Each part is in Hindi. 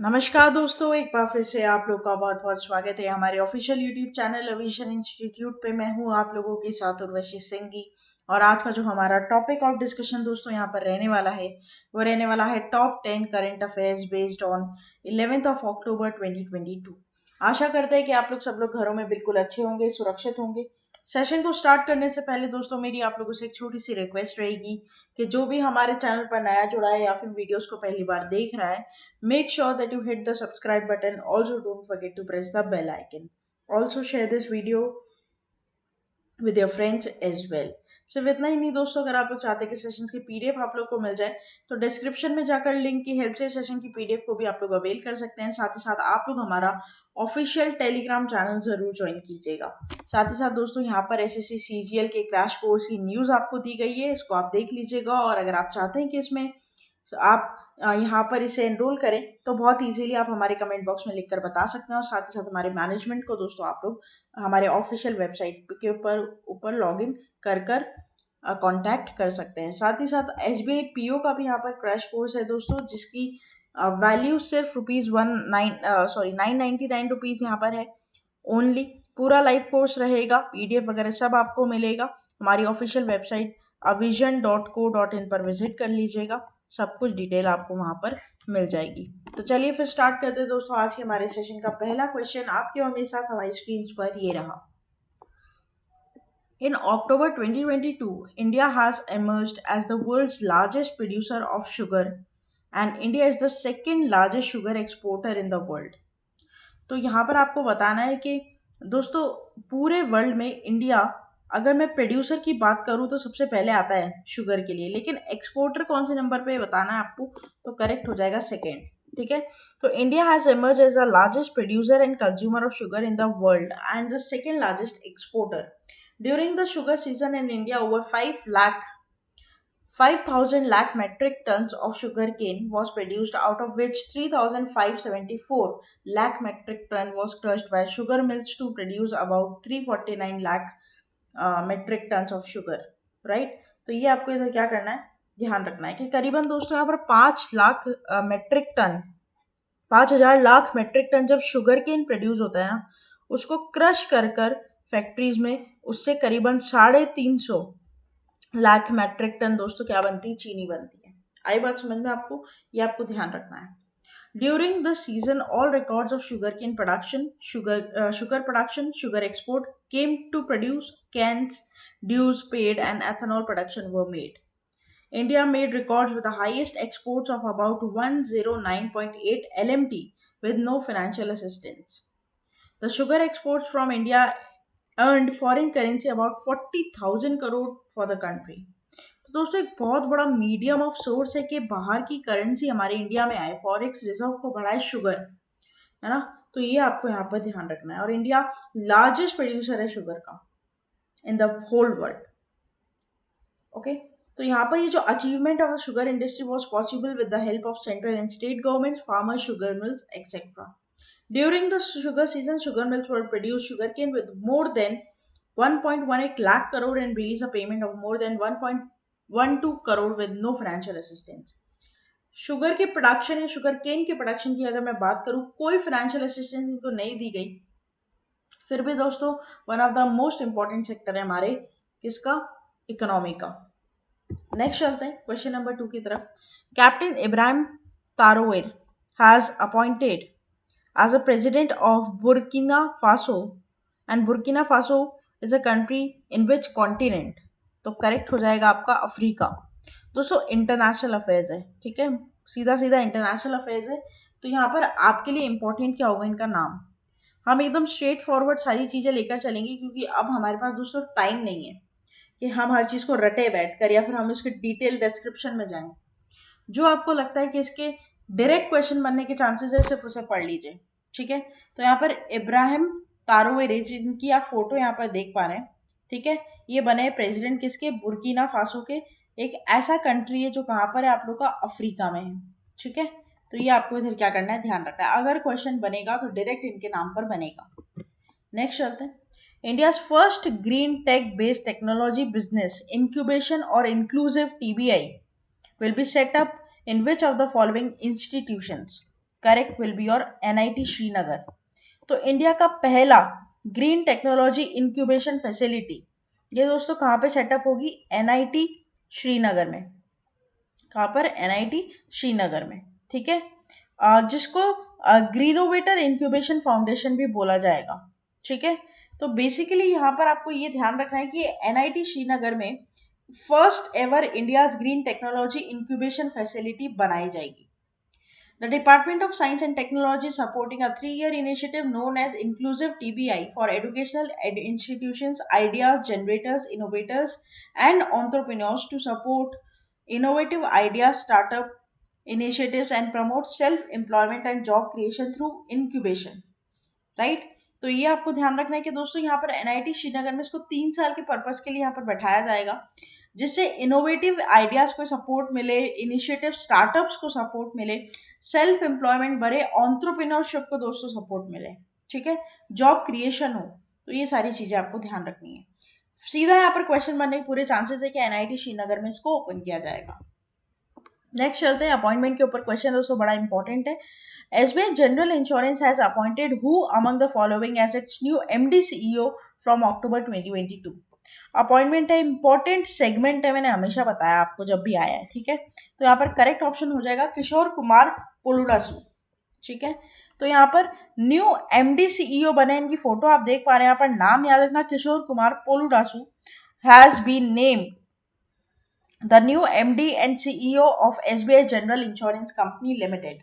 नमस्कार दोस्तों, एक बार फिर से आप लोग का बहुत बहुत स्वागत है हमारे official YouTube channel Avishan institute पे। मैं हूँ आप लोगों के साथ उर्वशी सिंघी। और आज का जो हमारा टॉपिक ऑफ डिस्कशन दोस्तों यहाँ पर रहने वाला है वो रहने वाला है top 10 current affairs based on 11th of October 2022। आशा करते हैं कि आप लोग सब लोग घरों में बिल्कुल अच्छे होंगे, सुरक्षित होंगे। सेशन को स्टार्ट करने से पहले दोस्तों मेरी आप लोगों से एक छोटी सी रिक्वेस्ट रहेगी कि जो भी हमारे चैनल पर नया जुड़ा है या फिर वीडियोस को पहली बार देख रहा है, make sure that you hit the subscribe button. Also, don't forget to press the bell icon. Also, share this video with your friends as well. सिर्फ इतना ही नहीं दोस्तों, अगर आप लोग चाहते हैं कि सेशंस की पीडीएफ आप लोग को मिल जाए तो डिस्क्रिप्शन में जाकर लिंक की हेल्प से सेशन की पीडीएफ को भी आप लोग अवेल कर सकते हैं। साथ ही साथ आप लोग हमारा ऑफिशियल टेलीग्राम चैनल जरूर ज्वाइन कीजिएगा। साथ ही साथ दोस्तों यहाँ पर एसएससी सीजीएल के क्रैश कोर्स की न्यूज़ आपको दी गई है, इसको आप देख लीजिएगा। और अगर आप चाहते हैं कि इसमें आप यहाँ पर इसे एनरोल करें तो बहुत इजीली आप हमारे कमेंट बॉक्स में लिखकर बता सकते हैं। और साथ ही साथ हमारे मैनेजमेंट को दोस्तों आप लोग हमारे ऑफिशियल वेबसाइट के ऊपर लॉग इन कर कांटेक्ट कर सकते हैं। साथ ही साथ एसबीआई पीओ का भी यहाँ पर क्रैश कोर्स है दोस्तों, जिसकी वैल्यू सिर्फ ₹999 यहाँ पर है ओनली। पूरा लाइव कोर्स रहेगा, पीडीएफ वगैरह सब आपको मिलेगा। हमारी ऑफिशियल वेबसाइट avision.co.in पर विजिट कर लीजिएगा, सब कुछ डिटेल आपको वहां पर मिल जाएगी। तो चलिए फिर स्टार्ट करते हैं दोस्तों। आज के हमारे सेशन का पहला क्वेश्चन आपके और मेरे साथ हमारी स्क्रीन पर ये रहा। In October 2022, India has emerged as the world's largest producer of sugar, and India is the second largest sugar exporter in the world. तो यहाँ पर आपको बताना है कि दोस्तों पूरे वर्ल्ड में इंडिया, अगर मैं प्रोड्यूसर की बात करूँ तो सबसे पहले आता है शुगर के लिए, लेकिन एक्सपोर्टर कौन से नंबर पे बताना है आपको, तो करेक्ट हो जाएगा सेकेंड। ठीक है, तो India has emerged as the largest producer and consumer of sugar in the world and the second largest exporter. During the sugar season in India over 5,000 lakh metric tons of sugarcane was produced, out of which 3,574 lakh metric ton was crushed by sugar mills to produce about 349 lakh metric tons of sugar. Right? तो ये आपको इधर क्या करना है, ध्यान रखना है कि करीबन दोस्तों यहाँ पर 5 lakh metric ton 5,000 lakh metric ton जब शुगर केन प्रोड्यूस होता है ना, उसको क्रश कर फैक्ट्रीज में उससे करीबन 350 लाख मैट्रिक टन दोस्तों क्या बनती है, चीनी बनती है। आई बात समझ में आपको, ये आपको ध्यान रखना है। During the season all records of sugar cane production, sugar production, sugar export came to produce cans, dues paid and ethanol production were made. India made records with the highest exports of about 109.8 LMT with no financial assistance. The sugar exports from India earned foreign currency about 40,000 crore for the country. तो दोस्तों एक बहुत बड़ा मीडियम ऑफ सोर्स है कि बाहर की करेंसी हमारे इंडिया में आए, फॉरेक्स रिजर्व को बढ़ाए शुगर, है ना। तो ये आपको यहाँ पर ध्यान रखना है। और इंडिया लार्जेस्ट प्रोड्यूसर है शुगर का in the whole world. Okay, तो यहाँ पर ये जो achievement of the sugar industry was possible with the help of central and state government, farmer, sugar mills etcetera. During the sugar season, sugar mills will produce sugarcane with more than 1.18 lakh crore and release a payment of more than 1.12 crore with no financial assistance. Sugar के प्रोडक्शन या शुगर केन के प्रोडक्शन की अगर मैं बात करूं, कोई फाइनेंशियल असिस्टेंस इनको नहीं दी गई। फिर भी दोस्तों one of the most important sector है हमारे किसका, इकोनॉमी का। नेक्स्ट चलते हैं क्वेश्चन नंबर 2 की तरफ। Captain Ibrahim Traore has appointed as a president of Burkina Faso, and Burkina Faso is a country in which continent? तो करेक्ट हो जाएगा आपका अफ्रीका। दोस्तों इंटरनेशनल अफेयर्स है, ठीक है, सीधा सीधा इंटरनेशनल अफेयर्स है। तो यहाँ पर आपके लिए इंपॉर्टेंट क्या होगा, इनका नाम। हम एकदम स्ट्रेट फॉरवर्ड सारी चीज़ें लेकर चलेंगे क्योंकि अब हमारे पास दोस्तों टाइम नहीं है कि हम हर चीज़ को रटे बैठ कर या फिर हम इसके डिटेल डिस्क्रिप्शन में जाएं। जो आपको लगता है कि इसके डायरेक्ट क्वेश्चन बनने के चांसेस है, सिर्फ उसे पढ़ लीजिए। ठीक है, तो यहाँ पर इब्राहिम तारोवेरे, जिनकी आप फोटो यहाँ पर देख पा रहे हैं, ठीक है, ये बने प्रेसिडेंट किसके, बुर्किना फासो के। एक ऐसा कंट्री है जो कहाँ पर है, आप लोग का अफ्रीका में है। ठीक है, तो ये आपको इधर क्या करना है, ध्यान रखना है। अगर क्वेश्चन बनेगा तो डायरेक्ट इनके नाम पर बनेगा। नेक्स्ट चलते हैं। India's first green tech based technology business incubation or inclusive TBI will be set up in which of the following institutions? Correct will be your NIT Srinagar. तो इंडिया का पहला ग्रीन टेक्नोलॉजी इंक्यूबेशन फैसिलिटी ये दोस्तों कहाँ पे सेटअप होगी? NIT श्रीनगर में। कहाँ पर? NIT श्रीनगर में, ठीक है। जिसको ग्रीनोवेटर इंक्यूबेशन फाउंडेशन भी बोला जाएगा, ठीक है। तो बेसिकली यहाँ पर आपको ये ध्यान रखना है कि NIT श्रीनगर में first ever India's green technology incubation facility बनाई जाएगी। The Department of Science and Technology is supporting a 3-year initiative known as Inclusive TBI for educational institutions, ideas, generators, innovators, and entrepreneurs to support innovative ideas, startup initiatives, and promote self-employment and job creation through incubation. Right तो ये आपको ध्यान रखना है कि दोस्तों यहाँ पर NIT श्रीनगर में इसको 3 साल के पर्पज के लिए यहाँ पर बैठाया जाएगा, जिससे इनोवेटिव आइडियाज को सपोर्ट मिले, इनिशिएटिव स्टार्टअप्स को सपोर्ट मिले, सेल्फ एम्प्लॉयमेंट बढ़े, ऑन्ट्रप्रिनरशिप को दोस्तों सपोर्ट मिले, ठीक है, जॉब क्रिएशन हो। तो ये सारी चीजें आपको ध्यान रखनी है। सीधा यहाँ पर क्वेश्चन बनने के पूरे चांसेस है कि NIT श्रीनगर में इसको ओपन किया जाएगा। नेक्स्ट चलते हैं अपॉइंटमेंट के ऊपर। क्वेश्चन दोस्तों बड़ा इंपॉर्टेंट है। SBI General Insurance has appointed who among the following as its new MD CEO from October 2022? Appointment है, इंपॉर्टेंट सेगमेंट है, मैंने हमेशा बताया आपको जब भी आया है, ठीक है। तो यहाँ पर करेक्ट ऑप्शन हो जाएगा किशोर कुमार पोलुडासु, ठीक है। तो यहाँ पर न्यू MD CEO बने, इनकी फोटो आप देख पा रहे हैं यहाँ पर, नाम याद रखना Kishore Kumar Poludasu has been named the new MD and CEO of SBI General Insurance Company Limited.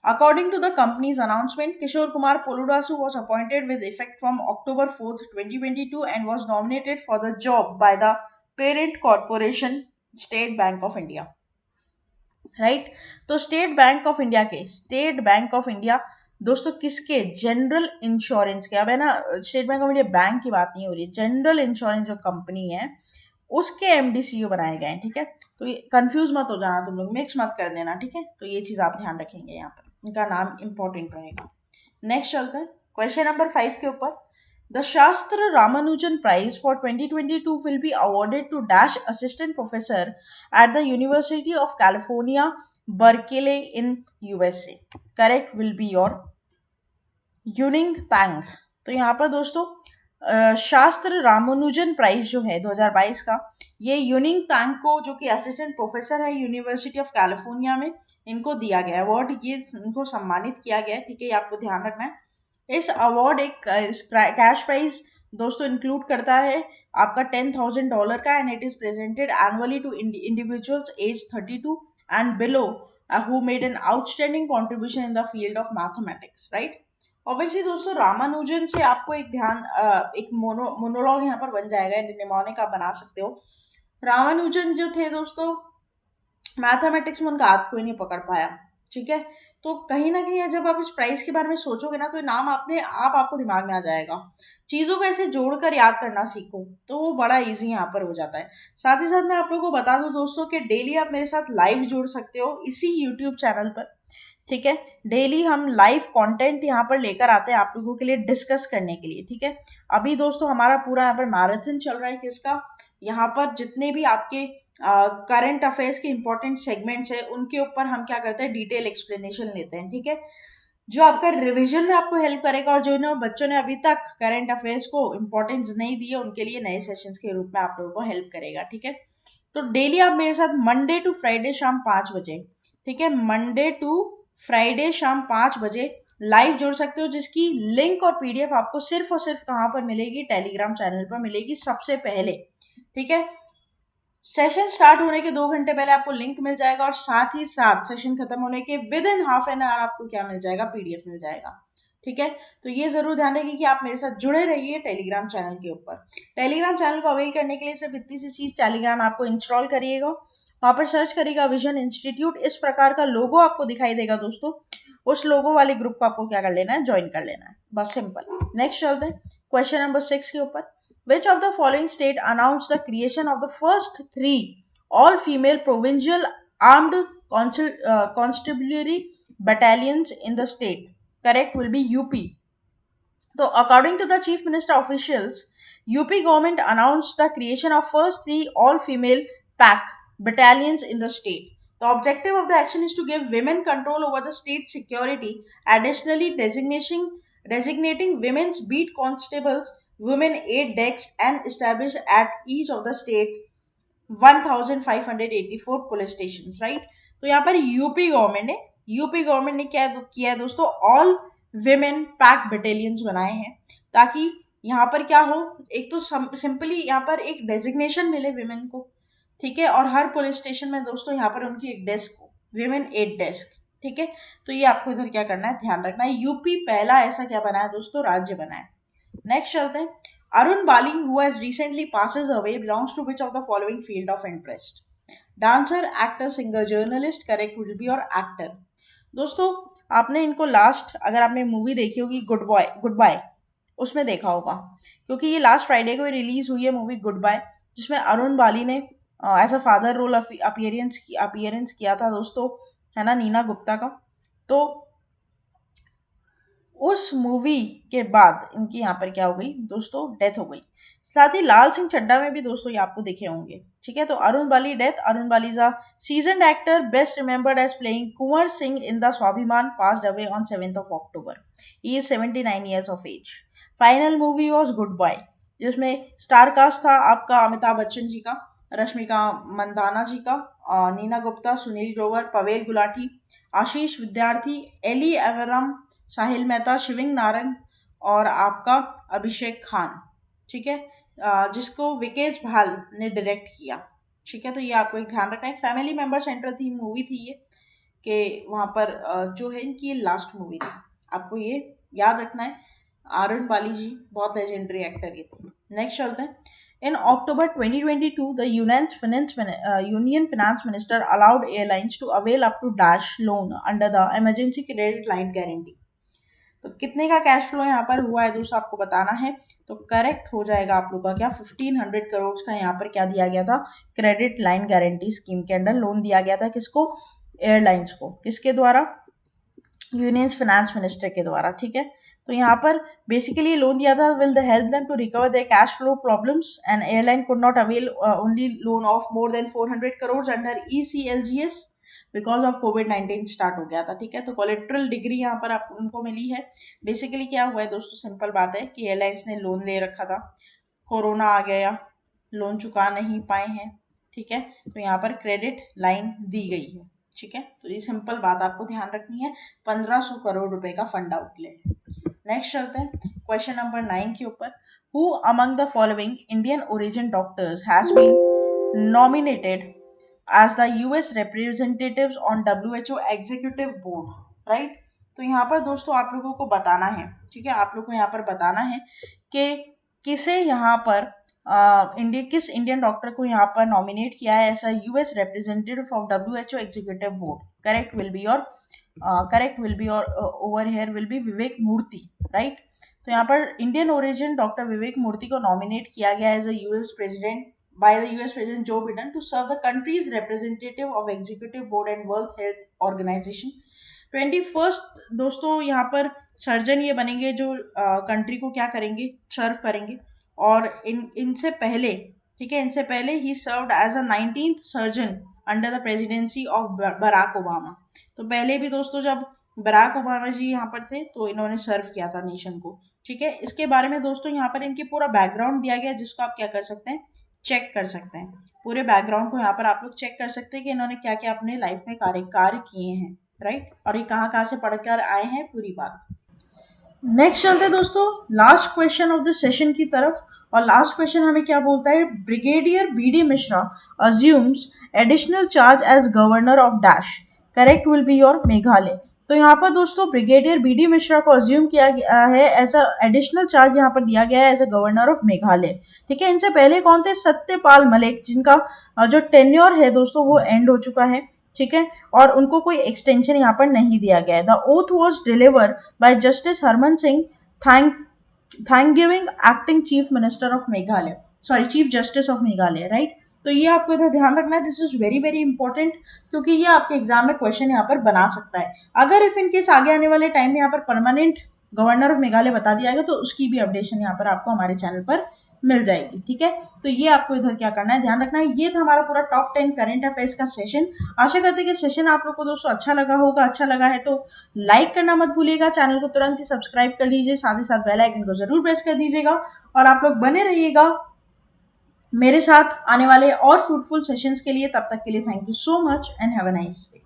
According to the company's announcement, Kishore Kumar Poludasu was appointed with effect from October 4th, 2022 and was nominated for the job by the parent corporation State Bank of India. Right तो स्टेट बैंक ऑफ इंडिया के, स्टेट बैंक ऑफ इंडिया दोस्तों किसके? जनरल इंश्योरेंस के। अब है ना, state bank of India bank की बात नहीं हो रही, जनरल इंश्योरेंस जो कंपनी है उसके MD CEO बनाए गए हैं, ठीक है। तो ये कंफ्यूज मत हो जाना, तुम लोग मिक्स मत कर देना, ठीक है। तो ये चीज आप ध्यान रखेंगे, यहाँ पर इनका नाम इंपॉर्टेंट रहेगा। नेक्स्ट चलते हैं क्वेश्चन नंबर 5 के ऊपर। The Shastra Ramanujan Prize for 2022 will be awarded to Dash Assistant Professor at the University of California, Berkeley in USA. Correct will be your Yuning Tang. तो यहाँ पर दोस्तों शास्त्र रामानुजन प्राइज जो है 2022 का, ये यूनिंग तांग को, जो कि असिस्टेंट प्रोफेसर है यूनिवर्सिटी ऑफ कैलिफोर्निया में, इनको दिया गया अवार्ड, ये इनको सम्मानित किया गया है, ठीक है। ये आपको ध्यान रखना है। इस अवार्ड एक कैश प्राइज दोस्तों इंक्लूड करता है आपका $10,000 का, and it is presented annually to individuals age 32 and below who made an outstanding contribution in the field of mathematics, right. Obviously दोस्तों रामानुजन से आपको एक ध्यान एक मोनोलॉग यहाँ पर बन जाएगा, निमोनिक आप बना सकते हो। रामानुजन जो थे दोस्तों, मैथमेटिक्स में उनका हाथ कोई नहीं पकड़ पाया, ठीक है। तो कहीं ना कहीं जब आप इस प्राइस के बारे में सोचोगे ना, तो नाम अपने आप आपको दिमाग में आ जाएगा। चीजों को ऐसे जोड़कर याद करना सीखो, तो वो बड़ा इजी यहाँ पर हो जाता है। साथ ही साथ मैं आप लोगों को बता दूं दोस्तों कि डेली आप मेरे साथ लाइव जुड़ सकते हो इसी यूट्यूब चैनल पर, ठीक है। डेली हम लाइव कंटेंट यहाँ पर लेकर आते हैं आप लोगों के लिए डिस्कस करने के लिए, ठीक है। अभी दोस्तों हमारा पूरा यहाँ पर मैराथन चल रहा है किसका? यहाँ पर जितने भी आपके करंट अफेयर्स के इंपॉर्टेंट सेगमेंट्स है उनके ऊपर हम क्या करते हैं, डिटेल एक्सप्लेनेशन लेते हैं, ठीक है। जो आपका रिवीजन में आपको हेल्प करेगा, और जो बच्चों ने अभी तक करंट अफेयर्स को इंपॉर्टेंस नहीं दी है उनके लिए नए सेशंस के रूप में आप लोगों को हेल्प करेगा, ठीक है। तो डेली आप मेरे साथ मंडे टू फ्राइडे शाम 5 बजे, ठीक है, मंडे टू फ्राइडे शाम 5 बजे लाइव जुड़ सकते हो, जिसकी लिंक और PDF आपको सिर्फ और सिर्फ कहाँ पर मिलेगी? टेलीग्राम चैनल पर मिलेगी सबसे पहले, ठीक है। सेशन स्टार्ट होने के 2 घंटे पहले आपको लिंक मिल जाएगा, और साथ ही साथ सेशन खत्म होने के with in half an hour आपको क्या मिल जाएगा? PDF मिल जाएगा, ठीक है। तो ये जरूर ध्यान रखिए कि आप मेरे साथ जुड़े रहिए टेलीग्राम चैनल के ऊपर। टेलीग्राम चैनल को अवेल करने के लिए सिर्फ इतनी सी चीज, टेलीग्राम आपको इंस्टॉल करिएगा, वहां पर सर्च करिएगा विजन इंस्टीट्यूट, इस प्रकार का लोगो आपको दिखाई देगा दोस्तों, उस लोगो वाले ग्रुप को आपको क्या कर लेना है? ज्वाइन कर लेना है, बस सिंपल। नेक्स्ट चलते हैं क्वेश्चन नंबर 6 के ऊपर। Which of the following state announced the creation of the first 3 all-female provincial armed constabulary battalions in the state? Correct will be UP. So, according to the Chief Minister officials, UP government announced the creation of first 3 all-female PAC battalions in the state. The objective of the action is to give women control over the state security, additionally designating women's beat constables, women aid desks, and establish at each of the state 1584 police station, right. तो यहाँ पर यूपी गवर्नमेंट ने क्या किया है दोस्तों, ऑल विमेन पैक बटालियंस बनाए हैं, ताकि यहाँ पर क्या हो, एक तो सिंपली यहाँ पर एक डेजिग्नेशन मिले विमेन को, ठीक है, और हर पुलिस स्टेशन में दोस्तों यहाँ पर उनकी एक डेस्क हो, विमेन एड डेस्क, ठीक है। तो ये आपको इधर क्या करना है, ध्यान रखना है। यूपी पहला ऐसा क्या बना है दोस्तों, राज्य बना है। नेक्स्ट चलते हैं। Arun Bali, who has recently passes away, belongs to which of the following field of interest? Dancer, actor, singer, journalist. Correct will be your actor. दोस्तों आपने इनको लास्ट, अगर आपने मूवी देखी होगी गुड बाय, उसमें देखा होगा, क्योंकि ये लास्ट फ्राइडे को रिलीज हुई है मूवी गुड बाय, जिसमें अरुण बाली ने as a father role appearance किया था दोस्तों, है ना, नीना गुप्ता का। तो उस मूवी के बाद इनकी यहाँ पर क्या हो गई दोस्तों, डेथ हो गई। साथ ही लाल सिंह चड्ढा में भी दोस्तों ये आपको दिखे होंगे, ठीक है। तो Arun Bali death, Arun Bali is a seasoned actor best remembered as playing Kunwar Singh in the Swabhimaan, passed away on 7th of October. He is 79 years of age. Final movie was Goodbye, जिसमें स्टार कास्ट था आपका अमिताभ बच्चन जी का, रश्मिका मंदाना जी का, नीना गुप्ता, सुनील ग्रोवर, पवेल गुलाटी, आशीष विद्यार्थी, एली एवरम, साहिल मेहता, शिविंग नारंग और आपका अभिषेक खान, ठीक है, जिसको विकेश भाल ने डायरेक्ट किया, ठीक है। तो ये आपको एक ध्यान रखना है, फैमिली मेंबर सेंटर थी मूवी थी ये, कि वहाँ पर जो है इनकी लास्ट मूवी थी, आपको ये याद रखना है। अरुण बाली जी बहुत लेजेंडरी एक्टर ये थे। नेक्स्ट चलते हैं। In October 2022, the Union Finance Minister allowed airlines to avail up to Dash loan under the Emergency Credit Line Guarantee. तो कितने का कैश फ्लो यहाँ पर हुआ है दोस्तों, आपको बताना है। तो करेक्ट हो जाएगा आप लोग का क्या, 1500 करोड़ का यहाँ पर क्या दिया गया था, क्रेडिट लाइन गारंटी स्कीम के अंडर लोन दिया गया था। किसको, एयरलाइंस को, किसके द्वारा, यूनियन फाइनेंस मिनिस्टर के द्वारा, ठीक है। तो यहाँ पर बेसिकली लोन दिया था, will the help them to recover their cash flow problems and airline could not avail only loan of more than 400 crore under ECLGS because of कोविड-19 स्टार्ट हो गया था, ठीक है। तो कोलेट्रल डिग्री यहाँ पर आप उनको मिली है। बेसिकली क्या हुआ है दोस्तों, सिंपल बात है कि एयरलाइंस ने लोन ले रखा था, कोरोना आ गया, लोन चुका नहीं पाए हैं, ठीक है। तो यहाँ पर क्रेडिट लाइन दी गई है, ठीक है। तो ये सिंपल बात आपको ध्यान रखनी है, 1500 करोड़ रुपए का फंड आउटले है। नेक्स्ट चलते हैं क्वेश्चन नंबर 9 के ऊपर। Who among the following Indian origin doctors has been nominated as the US representatives on WHO executive board, right. तो यहाँ पर दोस्तों आप लोगों को बताना है, ठीक है, आप लोगों को यहाँ पर बताना है कि किसे यहाँ पर किस इंडियन डॉक्टर को यहाँ पर नॉमिनेट किया है ऐसा US representative of WHO executive board. Correct will be और over here will be Vivek Murthy, right. तो यहाँ पर Indian origin doctor Vivek Murthy को नॉमिनेट किया गया as a US president by the US President Joe Biden to serve the country's representative of Executive Board and World Health Organization. 21st दोस्तों यहाँ पर सर्जन ये बनेंगे जो कंट्री को क्या करेंगे, सर्व करेंगे। और इनसे पहले, ठीक है, इनसे पहले ही served as a 19th surgeon under the presidency of Barack Obama. तो पहले भी दोस्तों जब बराक ओबामा जी यहाँ पर थे तो इन्होंने सर्व किया था नेशन को, ठीक है। इसके बारे में दोस्तों यहाँ पर इनके पूरा बैकग्राउंड दिया गया, जिसको आप क्या कर सकते हैं, चेक कर सकते हैं। पूरे बैकग्राउंड को यहाँ पर आप लोग चेक कर सकते हैं कि इन्होंने क्या क्या अपने लाइफ में कार्य किए हैं, राइट, और ये कहाँ कहाँ से पढ़कर आए हैं, पूरी बात। नेक्स्ट चलते हैं दोस्तों last question of the session की तरफ। और लास्ट क्वेश्चन हमें क्या बोलता है, brigadier BD Mishra assumes additional charge as governor of dash. Correct will be your Meghalaya. तो यहाँ पर दोस्तों ब्रिगेडियर BD मिश्रा को अज्यूम किया गया है एज अ एडिशनल चार्ज यहाँ पर दिया गया है as a governor of Meghalaya, ठीक है। इनसे पहले कौन थे, सत्यपाल मलिक, जिनका जो टेन्योर है दोस्तों वो एंड हो चुका है, ठीक है, और उनको कोई एक्सटेंशन यहाँ पर नहीं दिया गया है। The oath was deliver by justice Harman Singh thank giving acting chief minister of Meghalaya, sorry chief justice of Meghalaya, right. तो ये आपको इधर ध्यान रखना है, this is very very important, क्योंकि ये आपके एग्जाम में क्वेश्चन यहाँ पर बना सकता है। अगर इफ इनकेस आगे आने वाले टाइम में यहाँ पर परमानेंट गवर्नर ऑफ मेघालय बता दिया गया तो उसकी भी अपडेशन यहाँ पर आपको हमारे चैनल पर मिल जाएगी। ठीक है, तो ये आपको इधर क्या करना है, ध्यान रखना है। ये था हमारा पूरा टॉप 10 करंट अफेयर्स का सेशन। आशा करते हैं कि सेशन आप लोग को दोस्तों अच्छा लगा होगा। अच्छा लगा है तो लाइक करना मत भूलिएगा, चैनल को तुरंत ही सब्सक्राइब कर लीजिए, साथ ही साथ बेल आइकन को जरूर प्रेस कर दीजिएगा, और आप लोग बने रहिएगा मेरे साथ आने वाले और फ्रूटफुल सेशंस के लिए। तब तक के लिए thank you so much and have a nice day.